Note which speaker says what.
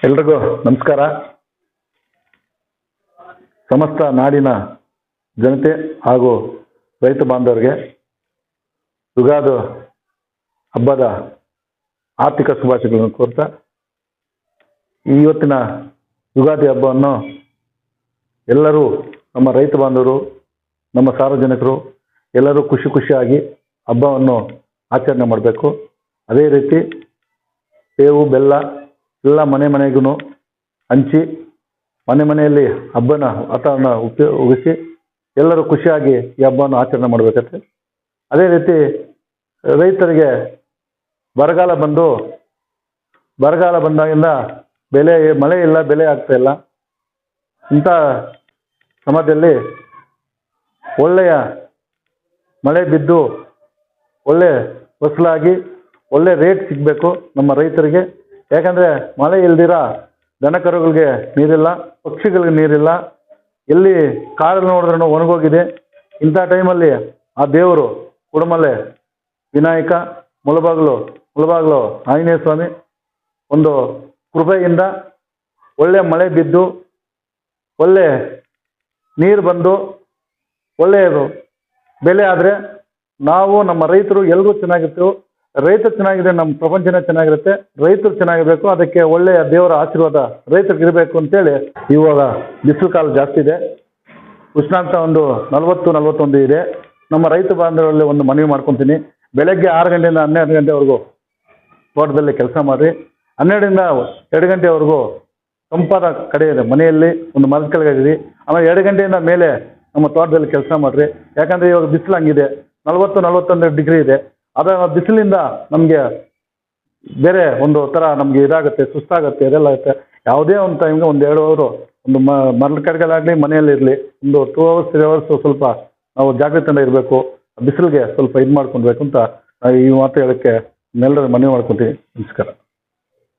Speaker 1: ಎಲ್ರಿಗೂ ನಮಸ್ಕಾರ. ಸಮಸ್ತ ನಾಡಿನ ಜನತೆ ಹಾಗೂ ರೈತ ಬಾಂಧವರಿಗೆ ಯುಗಾದಿ ಹಬ್ಬದ ಆರ್ಥಿಕ ಶುಭಾಶಯಗಳನ್ನು ಕೋರ್ತಾ, ಇವತ್ತಿನ ಯುಗಾದಿ ಹಬ್ಬವನ್ನು ಎಲ್ಲರೂ ನಮ್ಮ ರೈತ ಬಾಂಧವರು, ನಮ್ಮ ಸಾರ್ವಜನಿಕರು ಎಲ್ಲರೂ ಖುಷಿಯಾಗಿ ಹಬ್ಬವನ್ನು ಆಚರಣೆ ಮಾಡಬೇಕು. ಅದೇ ರೀತಿ ಬೇವು ಬೆಲ್ಲ ಎಲ್ಲ ಮನೆಗೂ ಹಂಚಿ ಮನೆಯಲ್ಲಿ ಹಬ್ಬನ ವಾತಾವರಣ ಉಪಯೋಗಿಸಿ ಎಲ್ಲರೂ ಖುಷಿಯಾಗಿ ಈ ಹಬ್ಬವನ್ನು ಆಚರಣೆ ಮಾಡಬೇಕಂತೆ. ಅದೇ ರೀತಿ ರೈತರಿಗೆ ಬರಗಾಲ ಬಂದಾಗಿಂದ ಮಳೆ ಇಲ್ಲ, ಬೆಲೆ ಆಗ್ತಾ ಇಲ್ಲ. ಇಂಥ ಸಮಯದಲ್ಲಿ ಒಳ್ಳೆಯ ಮಳೆ ಬಿದ್ದು ಒಳ್ಳೆ ಫಸಲಾಗಿ ಒಳ್ಳೆ ರೇಟ್ ಸಿಗಬೇಕು ನಮ್ಮ ರೈತರಿಗೆ. ಯಾಕಂದರೆ ಮಳೆ ಇಲ್ದಿರ ದನ ಕರುಗಳಿಗೆ ನೀರಿಲ್ಲ, ಪಕ್ಷಿಗಳಿಗೆ ನೀರಿಲ್ಲ, ಎಲ್ಲಿ ಕಾಡಲ್ಲಿ ನೋಡಿದ್ರೂ ಒಣಗೋಗಿದೆ. ಇಂಥ ಟೈಮಲ್ಲಿ ಆ ದೇವರು ಕುಡಮಲೆ ವಿನಾಯಕ ಮುಳಬಾಗಿಲು ಆಂಜನೇಯ ಸ್ವಾಮಿ ಒಂದು ಕೃಪೆಯಿಂದ ಒಳ್ಳೆ ಮಳೆ ಬಿದ್ದು ಒಳ್ಳೆ ನೀರು ಬಂದು ಒಳ್ಳೆ ಬೆಲೆ ಆದರೆ ನಾವು ನಮ್ಮ ರೈತರು ಎಲ್ಲರೂ ಚೆನ್ನಾಗಿರ್ತೀವಿ. ರೈತರು ಚೆನ್ನಾಗಿದೆ, ನಮ್ಮ ಪ್ರಪಂಚನೇ ಚೆನ್ನಾಗಿರುತ್ತೆ. ರೈತರು ಚೆನ್ನಾಗಿರಬೇಕು, ಅದಕ್ಕೆ ಒಳ್ಳೆಯ ದೇವರ ಆಶೀರ್ವಾದ ರೈತರಿಗೆ ಇರಬೇಕು ಅಂತೇಳಿ. ಇವಾಗ ಬಿಸಿಲು ಕಾಲ ಜಾಸ್ತಿ ಇದೆ, ಉಷ್ಣಾಂಶ ಒಂದು 40-41 ಇದೆ. ನಮ್ಮ ರೈತ ಬಾಂಧವರಲ್ಲಿ ಒಂದು ಮನವಿ ಮಾಡ್ಕೊತೀನಿ, ಬೆಳಗ್ಗೆ 6 ಗಂಟೆಯಿಂದ 12 ಗಂಟೆವರೆಗೂ ತೋಟದಲ್ಲಿ ಕೆಲಸ ಮಾಡಿರಿ. 12ರಿಂದ 2 ಗಂಟೆವರೆಗೂ ತಂಪಾದ ಕಡೆ ಇದೆ, ಮನೆಯಲ್ಲಿ ಒಂದು ಮರದ ಕೆಳಗಿರಿ. ಆಮೇಲೆ 2 ಗಂಟೆಯಿಂದ ಮೇಲೆ ನಮ್ಮ ತೋಟದಲ್ಲಿ ಕೆಲಸ ಮಾಡಿರಿ. ಯಾಕಂದರೆ ಇವಾಗ ಬಿಸಿಲು ಹಂಗಿದೆ, 40-41 ಡಿಗ್ರಿ ಇದೆ. ಅದರ ಬಿಸಿಲಿಂದ ನಮಗೆ ಬೇರೆ ಒಂದು ಥರ ನಮಗೆ ಇದಾಗುತ್ತೆ, ಸುಸ್ತಾಗುತ್ತೆ, ಇದೆಲ್ಲ ಆಗುತ್ತೆ. ಯಾವುದೇ ಒಂದು ಟೈಮ್ಗೆ 1-2 ಅವರು ಒಂದು ಮರದ ಕೆಳಗಲಾಗಲಿ ಮನೆಯಲ್ಲಿರಲಿ, ಒಂದು 2 hours 3 hours ಸ್ವಲ್ಪ ನಾವು ಜಾಗೃತಿಯಿಂದ ಇರಬೇಕು. ಬಿಸಿಲಿಗೆ ಸ್ವಲ್ಪ ಇದು ಮಾಡ್ಕೊಳ್ಬೇಕು ಅಂತ ಈ ಮಾತು ಹೇಳೋಕ್ಕೆ ಎಲ್ಲರೂ ಮನವಿ ಮಾಡ್ಕೊತೀವಿ. ನಮಸ್ಕಾರ.